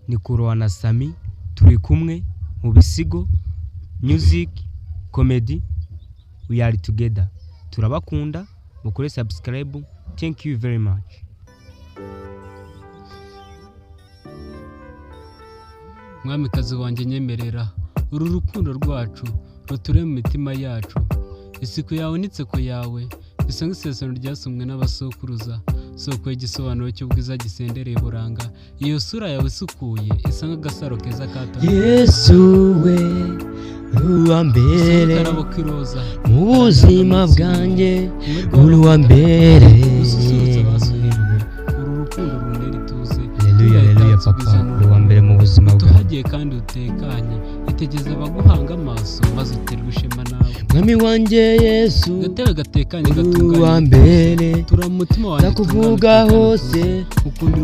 ni Croix na Sammy turi kumwe mu bisigo music comedy we are together. Turabakunda mukore subscribe. Thank you very much. Mwamikazi wanjye nyemerera uru rukundo rwacu ruture mu mitima yacu. Isiku yawe nitseko yawe bisa nk'isezerano ryasomwe n'abasokuruza, soko y'igisobanuro cy'ubwiza gisendereye buranga. Iyo sura yawe isukuye isa nk'agasaro keza kato. Yesu we uruwambere mu buzima bwanjye, uruwambere. Uru rukundo runera ituze. Haleluya papa, uruwambere mu buzima bwanjye. Tuhagiye kandi utekanye, itegeze abaguhanga amaso maze uterwe ishema nawe. Mwami wanjye Yesu, gatebe gatekanye gatunganye, uruwambere. tura mu mutima wanjye ndakuvuga hose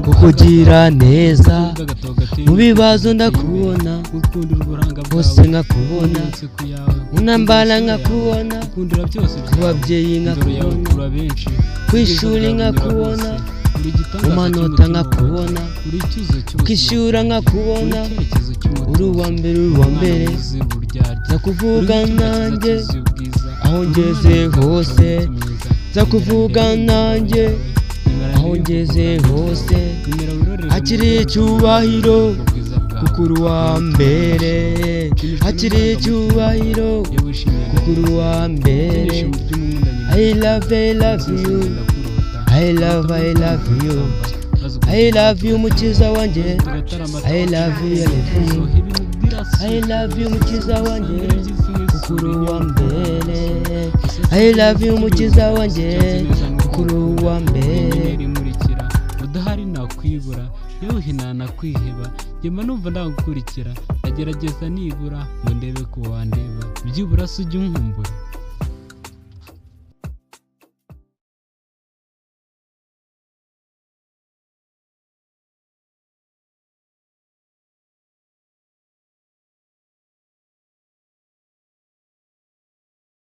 kukugira neza, mu bibazo ndakubona hose nkakubona, unambara nkakubona, ku babyeyi nkakubona, ku ishuri nkakubona, mu manota nkakubona, ukishyura nkakubona. Uruwambere ndakuvuga nanjye aho ngeze hose, ndakuvuga nanjye aho ngeze hose. Hakiri icyubahiro kuko uruwambere, hakiri icyubahiro kuko uruwambere. I love you, I love you, I love you mukiza wanjye, I love you, I love you mukiza wanjye kuko uruwambere, I love you mukiza wanjye kuko uruwambere. udahari nakwibura, yewe nanakwiheba, yema numva ndagukurikira, ndagerageza nibura ngo ndebe ko wandeba, byibura se ujye unkumbura.